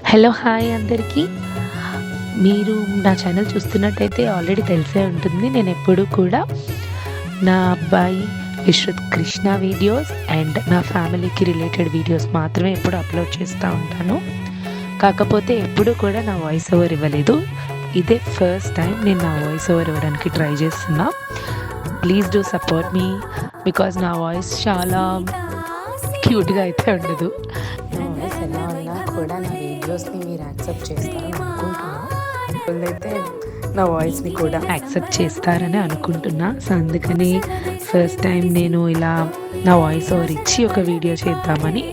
Hello hi అందరికీ. మీరు నా ఛానల్ చూస్తున్నట్టయితే ఆల్రెడీ తెలిసే ఉంటుంది. నేను ఎప్పుడూ కూడా నా అబ్బాయి విశ్రుత్ కృష్ణ వీడియోస్ అండ్ నా ఫ్యామిలీకి రిలేటెడ్ వీడియోస్ మాత్రమే ఎప్పుడు అప్లోడ్ చేస్తూ ఉంటాను. కాకపోతే ఎప్పుడూ కూడా నా వాయిస్ ఓవర్ ఇవ్వలేదు. ఇదే ఫస్ట్ టైం నేను నా వాయిస్ ఓవర్ ఇవ్వడానికి ట్రై చేస్తున్నా. Please do support me because నా వాయిస్ చాలా క్యూట్గా అయితే ఉండదు. నా వాయిస్ ఎలా ఉన్నా కూడా నా వీడియోస్ని మీరు యాక్సెప్ట్ చేస్తారని అనుకుంటున్నాను. అయితే నా వాయిస్ని కూడా యాక్సెప్ట్ చేస్తారని అనుకుంటున్నా. సో అందుకని ఫస్ట్ టైం నేను ఇలా నా వాయిస్ ఓవర్ ఇచ్చి ఒక వీడియో చేద్దామని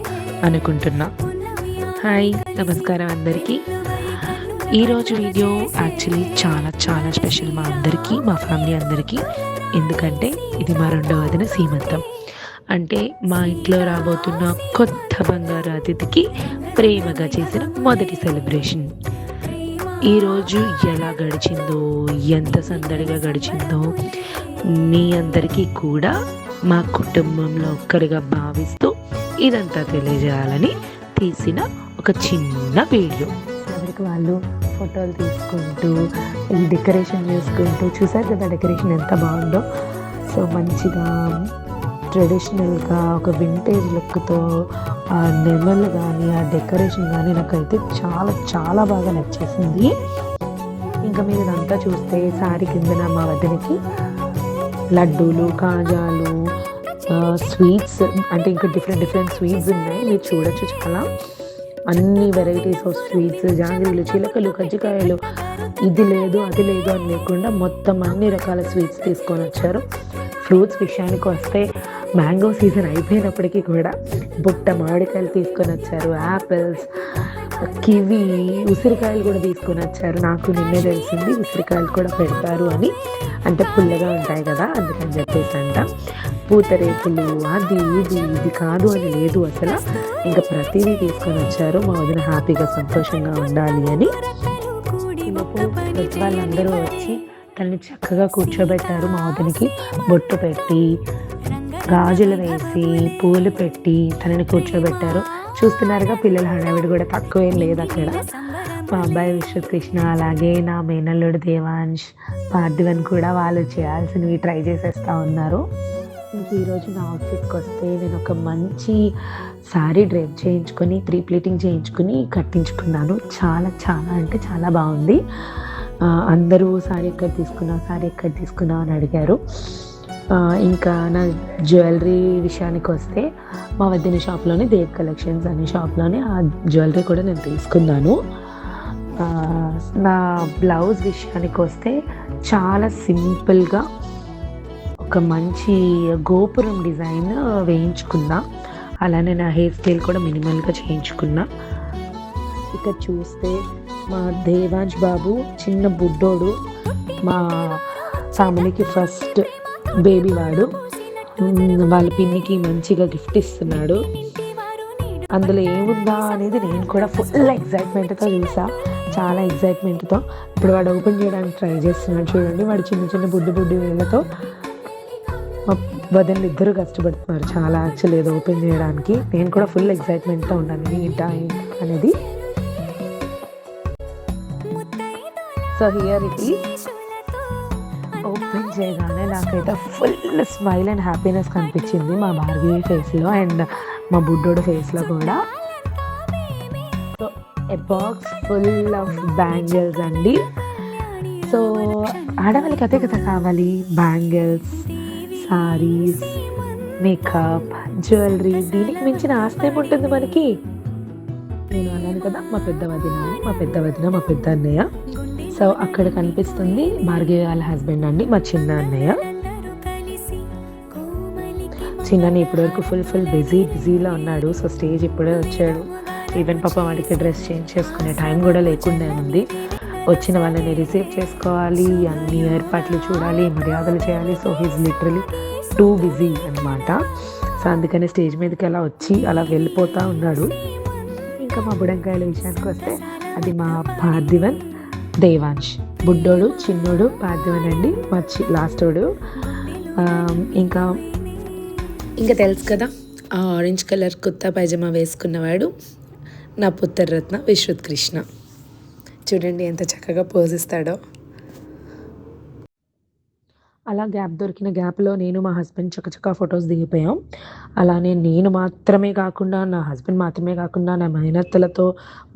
అనుకుంటున్నా. హాయ్, నమస్కారం అందరికీ. ఈరోజు వీడియో యాక్చువల్లీ చాలా చాలా స్పెషల్ మా అందరికీ, మా ఫ్యామిలీ అందరికీ. ఎందుకంటే ఇది మా రెండవ వదిన సీమంతం. అంటే మా ఇంట్లో రాబోతున్న కొత్త బంగారు అతిథికి ప్రేమగా చేసిన మొదటి సెలబ్రేషన్. ఈరోజు ఎలా గడిచిందో, ఎంత సందడిగా గడిచిందో మీ అందరికీ కూడా మా కుటుంబంలో ఒక్కరిగా భావిస్తూ ఇదంతా తెలియజేయాలని తీసిన ఒక చిన్న వీడియో. ఎవరికి వాళ్ళు ఫోటోలు తీసుకుంటూ డెకరేషన్ చేసుకుంటూ, చూసారు కదా డెకరేషన్ ఎంత బాగుందో. సో మంచిగా ట్రెడిషనల్గా ఒక వింటేజ్ లుక్తో ఆ నెమలు కానీ ఆ డెకరేషన్ కానీ నాకైతే చాలా చాలా బాగా నచ్చేసింది. ఇంకా మీరు ఇదంతా చూస్తే సారీ కిందన మా వదినకి లడ్డూలు, కాజాలు, స్వీట్స్, అంటే ఇంకా డిఫరెంట్ స్వీట్స్ ఉన్నాయి. మీరు చూడొచ్చు, చాలా అన్ని వెరైటీస్ ఆఫ్ స్వీట్స్, జాంగ్రీలు, చిలకలు, కజ్జికాయలు, ఇది లేదు అది లేదు అని లేకుండా మొత్తం అన్ని రకాల స్వీట్స్ తీసుకొని వచ్చారు. ఫ్రూట్స్ విషయానికి వస్తే మ్యాంగో సీజన్ అయిపోయినప్పటికీ కూడా బుట్ట మామిడికాయలు తీసుకొని వచ్చారు, యాపిల్స్, కివి, ఉసిరికాయలు కూడా తీసుకొని వచ్చారు. నాకు నిన్నే తెలిసింది ఉసిరికాయలు కూడా పెడతారు అని, అంటే పుల్లగా ఉంటాయి కదా అందుకని చెప్పేసి అంట. పూతరేకులు, అది ఇది కాదు అని లేదు అసలు, ఇంకా ప్రతిదీ తీసుకొని వచ్చారు. మా వదిన హ్యాపీగా సంతోషంగా ఉండాలి అని. వాళ్ళందరూ వచ్చి తనని చక్కగా కూర్చోబెట్టారు. మా వదినకి బొట్టు పెట్టి, గాజులు వేసి, పూలు పెట్టి తనని కూర్చోబెట్టారు. చూస్తున్నారుగా పిల్లల హడావిడి కూడా తక్కువేం లేదు అక్కడ. మా అబ్బాయి విశ్రుత్ కృష్ణ, అలాగే నా మేనల్లుడు దేవాంశ్, పార్థివన్ కూడా వాళ్ళు చేయాల్సినవి ట్రై చేసేస్తూ ఉన్నారు. ఇంక ఈరోజు నా అవుట్ఫిట్కి వస్తే నేను ఒక మంచి శారీ డ్రైప్ చేయించుకొని, 3 ప్లీటింగ్ చేయించుకొని కట్టించుకున్నాను. చాలా చాలా అంటే చాలా బాగుంది. అందరూ శారీ ఎక్కడ తీసుకున్నావు అని అడిగారు. ఇంకా నా జ్యువెలరీ విషయానికి వస్తే మా వదిన షాప్లోనే, దేవ్ కలెక్షన్స్ అనే షాప్లోనే ఆ జ్యువెలరీ కూడా నేను తీసుకున్నాను. నా బ్లౌజ్ విషయానికి వస్తే చాలా సింపుల్గా ఒక మంచి గోపురం డిజైన్ వేయించుకున్నా. అలానే నా హెయిర్ స్టైల్ కూడా మినిమల్గా చేయించుకున్నా. ఇక చూస్తే మా దేవాంశ్ బాబు చిన్న బుడ్డోడు, మా ఫ్యామిలీకి ఫస్ట్ బేబీ వాడు. వాళ్ళ పిన్నికి మంచిగా గిఫ్ట్ ఇస్తున్నాడు. అందులో ఏముందా అనేది నేను కూడా ఫుల్ ఎగ్జైట్మెంట్తో చూసా, చాలా ఎగ్జైట్మెంట్తో. ఇప్పుడు వాడు ఓపెన్ చేయడానికి ట్రై చేస్తున్నాడు. చూడండి, వాడు చిన్న బుడ్డి వేళ్ళతో. మా వదినలు ఇద్దరు కష్టపడుతున్నారు చాలా యాక్చువల్లీ ఏదో ఓపెన్ చేయడానికి. నేను కూడా ఫుల్ ఎగ్జైట్మెంట్తో ఉన్నాను ఏంటా అనేది. So here it is. Open చేయగానే నాకైతే ఫుల్ స్మైల్ అండ్ హ్యాపీనెస్ కనిపించింది మా భార్గవి ఫేస్లో అండ్ మా బుడ్డోడు ఫేస్లో కూడా. So a box full of bangles అండి. సో ఆడవాళ్ళకి అదే కదా కావాలి, బ్యాంగిల్స్, సారీస్, మేకప్, జ్యువెలరీ. దీనికి మించిన ఆస్తి ఏముంటుంది మనకి? నేను అన్నాను కదా, మా పెద్ద వదిన, మా పెద్ద అన్నయ్య. సో అక్కడ కనిపిస్తుంది భార్గవి వాళ్ళ హస్బెండ్ అండి, మా చిన్న అన్నయ్య. చిన్నని ఇప్పటివరకు ఫుల్ బిజీలో ఉన్నాడు. సో స్టేజ్ ఇప్పుడే వచ్చాడు. ఈవెన్ పాప వాడికి డ్రెస్ చేంజ్ చేసుకునే టైం కూడా లేకుండా ఉంది. వచ్చిన వాళ్ళని రిసీవ్ చేసుకోవాలి, అన్ని ఏర్పాట్లు చూడాలి, మర్యాదలు చేయాలి. So he's literally too busy అనమాట. సో అందుకని స్టేజ్ మీదకి అలా వచ్చి అలా వెళ్ళిపోతూ ఉన్నాడు. ఇంకా మా బుడంకాయల విషయానికి వస్తే అది మా పార్థివన్, దేవాంశ్. బుడ్డోడు, చిన్నోడు పార్థివన్ అండి, మా లాస్టోడు. ఇంకా తెలుసు కదా, ఆ ఆరెంజ్ కలర్ కుర్తా పైజమా వేసుకున్నవాడు నా పుత్రరత్న విశ్రుత్ కృష్ణ. చూడండి ఎంత చక్కగా పోజిస్తాడో. అలా గ్యాప్ దొరికిన గ్యాప్లో నేను మా హస్బెండ్ చక్కచక్క ఫొటోస్ దిగిపోయాం. అలానే నేను మాత్రమే కాకుండా, నా హస్బెండ్ మాత్రమే కాకుండా, నా మేనత్తలతో,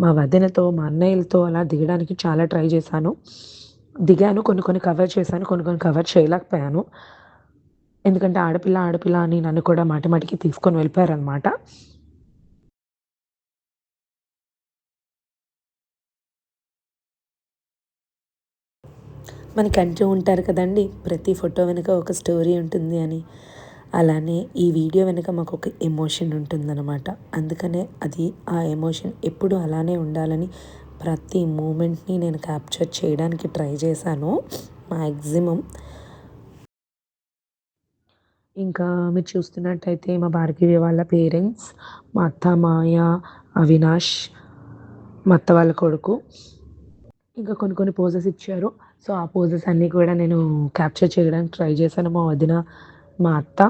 మా వదినతో, మా అన్నయ్యలతో అలా దిగడానికి చాలా ట్రై చేశాను. దిగాను, కొన్ని కవర్ చేశాను, కొన్ని కవర్ చేయలేకపోయాను. ఎందుకంటే ఆడపిల్ల అని నన్ను కూడా మాటికి తీసుకొని వెళ్ళిపోయారనమాట. మనకి అంటూ ఉంటారు కదండి, ప్రతి ఫోటో వెనుక ఒక స్టోరీ ఉంటుంది అని. అలానే ఈ వీడియో వెనుక మాకు ఒక ఎమోషన్ ఉంటుందన్నమాట. అందుకనే ఆ ఎమోషన్ ఎప్పుడు అలానే ఉండాలని ప్రతి మూమెంట్ని నేను క్యాప్చర్ చేయడానికి ట్రై చేశాను మ్యాక్సిమం. ఇంకా మీరు చూస్తున్నట్టయితే మా భార్గవి వాళ్ళ పేరెంట్స్, మా అత్త, మాయ, అవినాష్, మా అత్త వాళ్ళ కొడుకు, ఇంకా కొన్ని పోజెస్ ఇచ్చారు. సో ఆ పోజెస్ అన్నీ కూడా నేను క్యాప్చర్ చేయడానికి ట్రై చేశాను. మా వదిన, మా అత్త,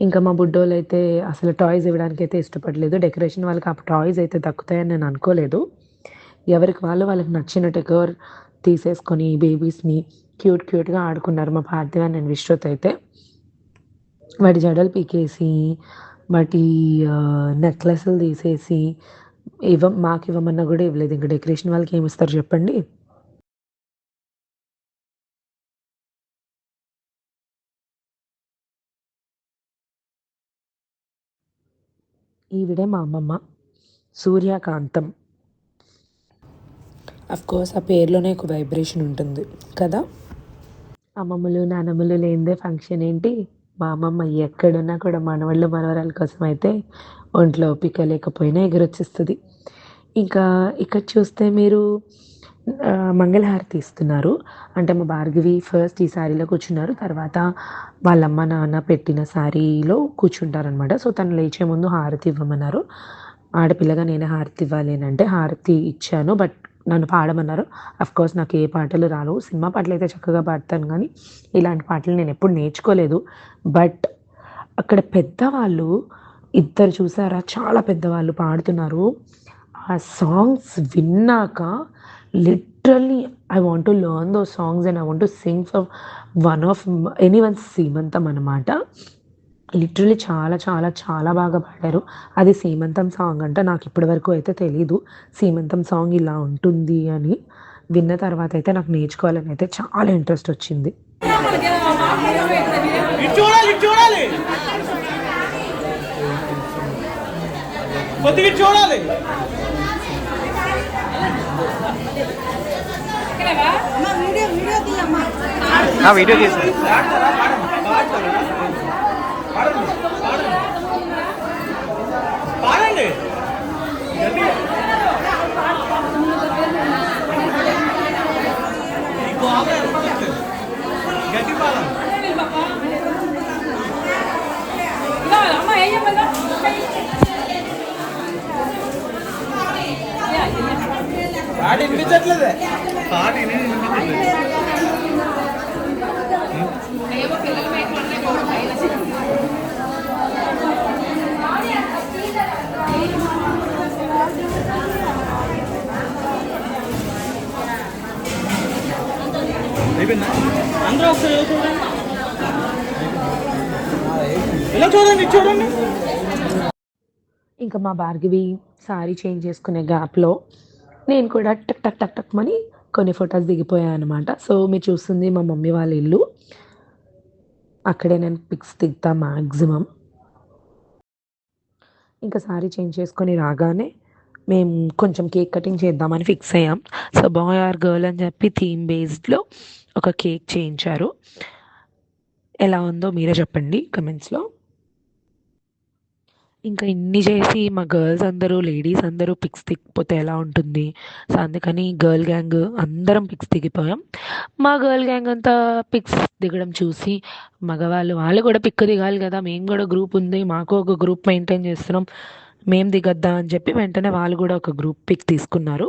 ఇంకా మా బుడ్డోళ్ళు అయితే అసలు టాయ్స్ ఇవ్వడానికి అయితే ఇష్టపడలేదు. డెకరేషన్ వాళ్ళకి ఆ టాయ్స్ అయితే దక్కుతాయని నేను అనుకోలేదు. ఎవరికి వాళ్ళకి నచ్చిన డెకోర్ తీసేసుకొని బేబీస్ని క్యూట్గా ఆడుకున్నారు మా పార్థివ నేను విశ్రుత్ అయితే. వాటి జడలు పీకేసి, వాటి నెక్లెస్లు తీసేసి మాకు ఇవ్వమన్నా కూడా ఇవ్వలేదు. ఇంకా డెకరేషన్ వాళ్ళకి ఏమి ఇస్తారు చెప్పండి. ఈవిడే మా అమ్మమ్మ సూర్యకాంతం. కోర్స్ ఆ పేరులోనే ఒక వైబ్రేషన్ ఉంటుంది కదా. అమ్మమ్మలు నానమ్మలు లేనిదే ఫంక్షన్ ఏంటి. మా అమ్మమ్మ ఎక్కడున్నా కూడా మనవాళ్ళు మనవరాల కోసం అయితే ఒంట్లో ఓపిక లేకపోయినా ఎగురొచ్చేస్తుంది. ఇంకా ఇక్కడ చూస్తే మీరు మంగళహారతి ఇస్తున్నారు. అంటే మా భార్గవి ఫస్ట్ ఈ శారీలో కూర్చున్నారు, తర్వాత వాళ్ళమ్మ నాన్న పెట్టిన శారీలో కూర్చుంటారనమాట. సో తను లేచే ముందు హారతి ఇవ్వమన్నారు. ఆడపిల్లగా నేనే హారతి ఇవ్వాలి అని అంటే హారతి ఇచ్చాను. బట్ నన్ను పాడమన్నారు. కోర్స్ నాకు ఏ పాటలు రావు. సినిమా పాటలు అయితే చక్కగా పాడతాను, కానీ ఇలాంటి పాటలు నేను ఎప్పుడు నేర్చుకోలేదు. బట్ అక్కడ పెద్దవాళ్ళు ఇద్దరు చూసారా, చాలా పెద్దవాళ్ళు పాడుతున్నారు. ఆ సాంగ్స్ విన్నాక literally I want to learn those songs and I want to sing for one of anyone's సీమంతం అన్నమాట. లిటరలీ చాలా చాలా చాలా బాగా పాడారు. అది సీమంతం సాంగ్ అంట. నాకు ఇప్పటి వరకు అయితే తెలీదు సీమంతం సాంగ్ ఇలా ఉంటుంది అని. విన్న తర్వాత అయితే నాకు నేర్చుకోవాలని అయితే చాలా ఇంట్రెస్ట్ వచ్చింది. వీడియో చేసి పాడండి. గట్టి పాలం పాట వినిపించట్లేదే. పాట అందరూ ఒకసారి ఇలా చూడండి చూడండి. ఇంకా మా భార్గవి సారీ చేంజ్ చేసుకునే గ్యాప్లో నేను కూడా టక్ టక్ టక్ టక్ మని కొన్ని ఫొటోస్ దిగిపోయాను అనమాట. సో మీరు చూస్తుంది మా మమ్మీ వాళ్ళ ఇల్లు. అక్కడే నేను పిక్స్ దిగుతా మ్యాక్సిమం. ఇంకా సారీ చేంజ్ చేసుకొని రాగానే మేము కొంచెం కేక్ కటింగ్ చేద్దామని ఫిక్స్ అయ్యాం. సో బాయ్ ఆర్ గర్ల్ అని చెప్పి థీమ్ బేస్డ్లో ఒక కేక్ చేయించారు. ఎలా ఉందో మీరే చెప్పండి కమెంట్స్లో. ఇంకా ఇన్ని చేసి మా గర్ల్స్ అందరూ, లేడీస్ అందరూ పిక్స్ దిగిపోతే ఎలా ఉంటుంది. సో అందుకని గర్ల్ గ్యాంగ్ అందరం పిక్స్ దిగిపోయాం. మా గర్ల్ గ్యాంగ్ అంతా పిక్స్ దిగడం చూసి వాళ్ళు కూడా పిక్ దిగాలి కదా, మేము కూడా గ్రూప్ ఉంది, మాకు ఒక గ్రూప్ మెయింటైన్ చేస్తున్నాం, మేము దిగద్దా అని చెప్పి వెంటనే వాళ్ళు కూడా ఒక గ్రూప్ పిక్ తీసుకున్నారు.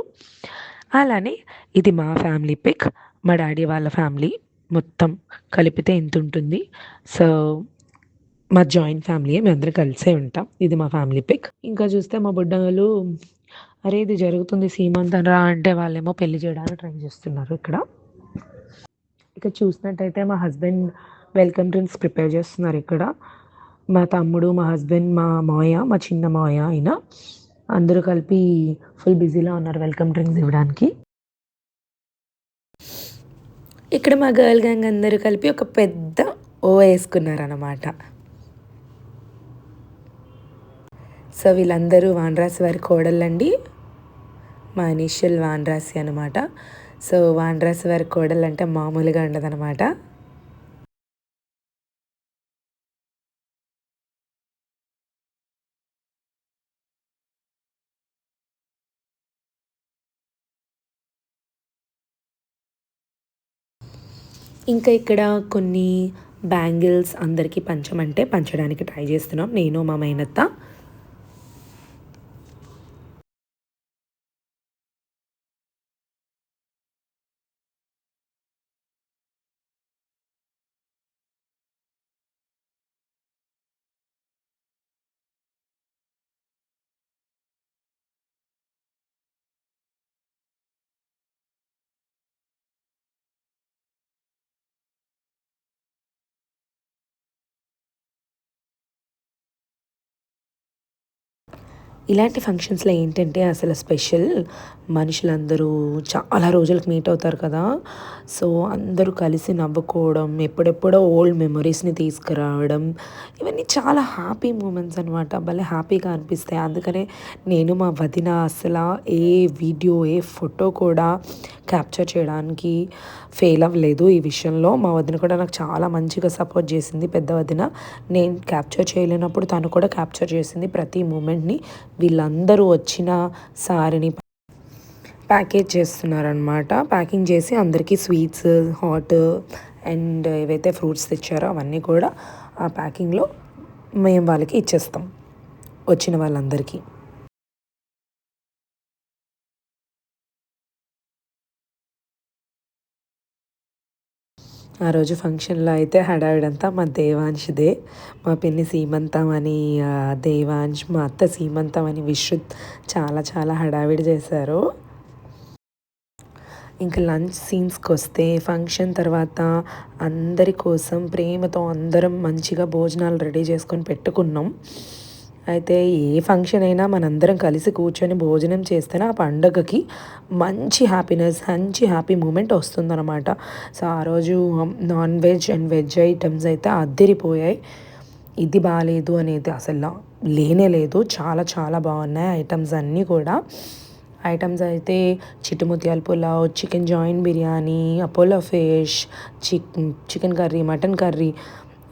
అలానే ఇది మా ఫ్యామిలీ పిక్, మా డాడీ వాళ్ళ ఫ్యామిలీ మొత్తం కలిపితే ఇంత ఉంటుంది. సో మా జాయింట్ ఫ్యామిలీ, మేమందరం కలిసే ఉంటాం. ఇది మా ఫ్యామిలీ పిక్. ఇంకా చూస్తే మా బుడ్డలు అరే ఇది జరుగుతుంది సీమంతం రా అంటే వాళ్ళేమో పెళ్లి చేయడానికి ట్రై చేస్తున్నారు ఇక్కడ. ఇక్కడ చూసినట్టయితే మా హస్బెండ్ వెల్కమ్ డ్రింక్స్ ప్రిపేర్ చేస్తున్నారు ఇక్కడ. మా తమ్ముడు, మా హస్బెండ్, మా మావయ్య, మా చిన్న మావయ్య అయినా అందరూ కలిపి ఫుల్ బిజీలో ఉన్నారు వెల్కమ్ డ్రింక్స్ ఇవ్వడానికి. ఇక్కడ మా గర్ల్ గ్యాంగ్ అందరూ కలిపి ఒక పెద్ద ఓ వేసుకున్నారన్నమాట. సో వీళ్ళందరూ వానరాసి వారి కోడళ్ళండి. మా ఇనిషియల్ వానరాసి అనమాట. సో వానరాసి వారి కోడలు అంటే మామూలుగా ఉండదన్నమాట. ఇంకా ఇక్కడ కొన్ని బ్యాంగిల్స్ అందరికీ పంచమంటే పంచడానికి ట్రై చేస్తున్నాం నేను, మా మేనత్త. ఇలాంటి ఫంక్షన్స్లో ఏంటంటే అసలు స్పెషల్ మనుషులందరూ చాలా రోజులకు మీట్ అవుతారు కదా. సో అందరూ కలిసి నవ్వుకోవడం, ఎప్పుడెప్పుడో ఓల్డ్ మెమరీస్ని తీసుకురావడం, ఇవన్నీ చాలా హ్యాపీ మూమెంట్స్ అనమాట. భలే హ్యాపీగా అనిపిస్తాయి. అందుకనే నేను మా వదిన అసలు ఏ వీడియో ఏ ఫోటో కూడా క్యాప్చర్ చేయడానికి ఫెయిల్ అవ్వలేదు ఈ విషయంలో. మా వదిన కూడా నాకు చాలా మంచిగా సపోర్ట్ చేసింది. పెద్ద వదిన నేను క్యాప్చర్ చేయలేనప్పుడు తను కూడా క్యాప్చర్ చేసింది ప్రతి మూమెంట్ని. వీళ్ళందరూ వచ్చిన సారిని ప్యాకేజ్ చేస్తున్నారనమాట. ప్యాకింగ్ చేసి అందరికీ స్వీట్స్, హాట్ అండ్ ఏవైతే ఫ్రూట్స్ తెచ్చారో అవన్నీ కూడా ఆ ప్యాకింగ్లో మేము వాళ్ళకి ఇచ్చేస్తాం వచ్చిన వాళ్ళందరికీ. ఆ రోజు ఫంక్షన్లో అయితే హడావిడంతా మా దేవాంష్దే. మా పిన్ని సీమంతం అని దేవాంశ్, మా అత్త సీమంతం అని విశ్రుత్ చాలా చాలా హడావిడి చేశారు. ఇంకా లంచ్ సీన్స్కి వస్తే ఫంక్షన్ తర్వాత అందరి కోసం ప్రేమతో అందరం మంచిగా భోజనాలు రెడీ చేసుకొని పెట్టుకున్నాం. అయితే ఏ ఫంక్షన్ అయినా మనందరం కలిసి కూర్చొని భోజనం చేస్తేనే ఆ పండగకి మంచి హ్యాపీనెస్, మంచి హ్యాపీ మూమెంట్ వస్తుందన్నమాట. సో ఆ రోజు non veg and veg items అయితే అద్దరిపోయాయి. ఇది బాగాలేదు అనేది అసలు లేనే లేదు. చాలా చాలా బాగున్నాయి ఐటమ్స్ అన్నీ కూడా. ఐటమ్స్ అయితే చిట్టుముత్యాల pulao, chicken joint biryani, Apollo fish, chicken curry, mutton curry,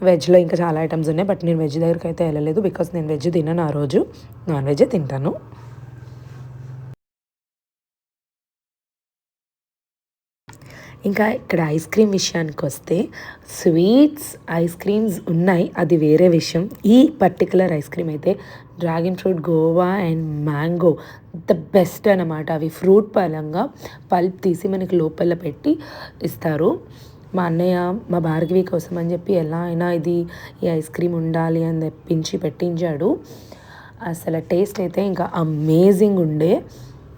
వెజ్లో ఇంకా చాలా ఐటమ్స్ ఉన్నాయి. బట్ నేను వెజ్ దగ్గరికి అయితే వెళ్ళలేదు బికాస్ నేను వెజ్ తినను. ఆ రోజు నాన్ వెజ్జే తింటాను. ఇంకా ఇక్కడ ఐస్ క్రీమ్ విషయానికి వస్తే స్వీట్స్ ఐస్ క్రీమ్స్ ఉన్నాయి, అది వేరే విషయం. ఈ పర్టికులర్ ఐస్ క్రీమ్ అయితే dragon fruit, Goa and mango the best అనమాట. అవి ఫ్రూట్ పరంగా పల్ప్ తీసి మనకి లోపల పెట్టి ఇస్తారు. మా అన్నయ్య మా భార్గవి కోసం అని చెప్పి ఎలా అయినా ఈ ఐస్ క్రీమ్ ఉండాలి అని తెప్పించి పెట్టించాడు. అసలు టేస్ట్ అయితే ఇంకా అమేజింగ్ ఉండే.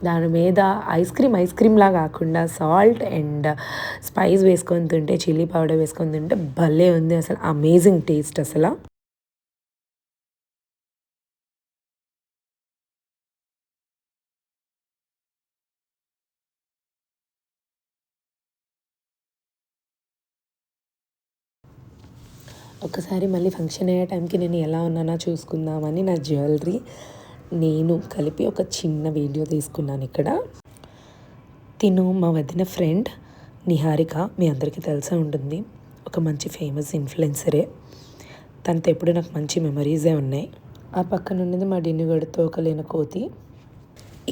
దాని మీద ఐస్ క్రీమ్లా కాకుండా సాల్ట్ అండ్ స్పైస్ వేసుకొని తింటే, చిల్లీ పౌడర్ వేసుకొని తింటే భలే ఉంది. అసలు అమేజింగ్ టేస్ట్ అసలు. ఒకసారి మళ్ళీ ఫంక్షన్ అయ్యే టైంకి నేను ఎలా ఉన్నానో చూసుకుందామని నా జ్యువెలరీ నేను కలిపి ఒక చిన్న వీడియో తీసుకున్నాను ఇక్కడ. తిను మా వదిన ఫ్రెండ్ నిహారిక, మీ అందరికీ తెలిసే ఉంటుంది. ఒక మంచి ఫేమస్ ఇన్ఫ్లుయెన్సరే. తనతో ఎప్పుడు నాకు మంచి మెమరీసే ఉన్నాయి. ఆ పక్కన ఉన్నది మా డిన్నుగడితో ఒక లేన కోతి.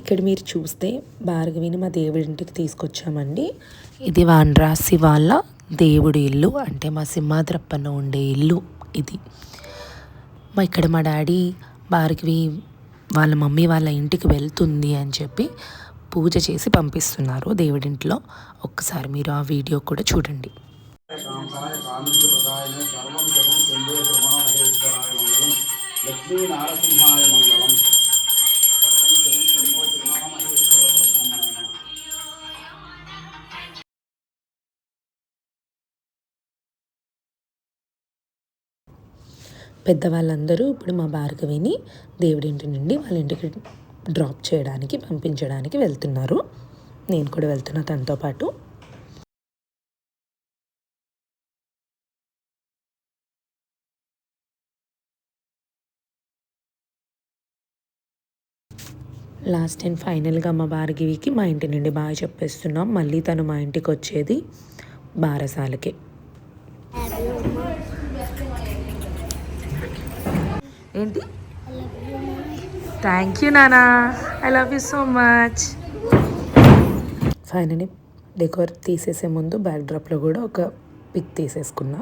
ఇక్కడ మీరు చూస్తే భార్గవిని మా దేవుడి ఇంటికి తీసుకొచ్చామండి. ఇది వానరాసి వాళ్ళ దేవుడి ఇల్లు, అంటే మా సింహాద్రప్పన్న ఉండే ఇల్లు ఇది. ఇక్కడ మా డాడీ భార్గవి వాళ్ళ మమ్మీ వాళ్ళ ఇంటికి వెళ్తుంది అని చెప్పి పూజ చేసి పంపిస్తున్నారు దేవుడింట్లో. ఒక్కసారి మీరు ఆ వీడియో కూడా చూడండి. లక్ష్మీ నారసింహాయ మంగళం. పెద్దవాళ్ళందరూ ఇప్పుడు మా భార్గవిని దేవుడింటి నుండి వాళ్ళ ఇంటికి డ్రాప్ చేయడానికి పంపించడానికి వెళ్తున్నారు. నేను కూడా వెళ్తున్నా తనతో పాటు. లాస్ట్ అండ్ ఫైనల్గా మా భార్గవికి మా ఇంటి నుండి బాగా చెప్పేస్తున్నాం. మళ్ళీ తను మా ఇంటికి వచ్చేది బారసాలకి. ఏంటి? థ్యాంక్ యూ నానా, I love you so much. Finally decor తీసేసే ముందు బ్యాక్ డ్రాప్లో కూడా ఒక పిక్ తీసేసుకున్నా.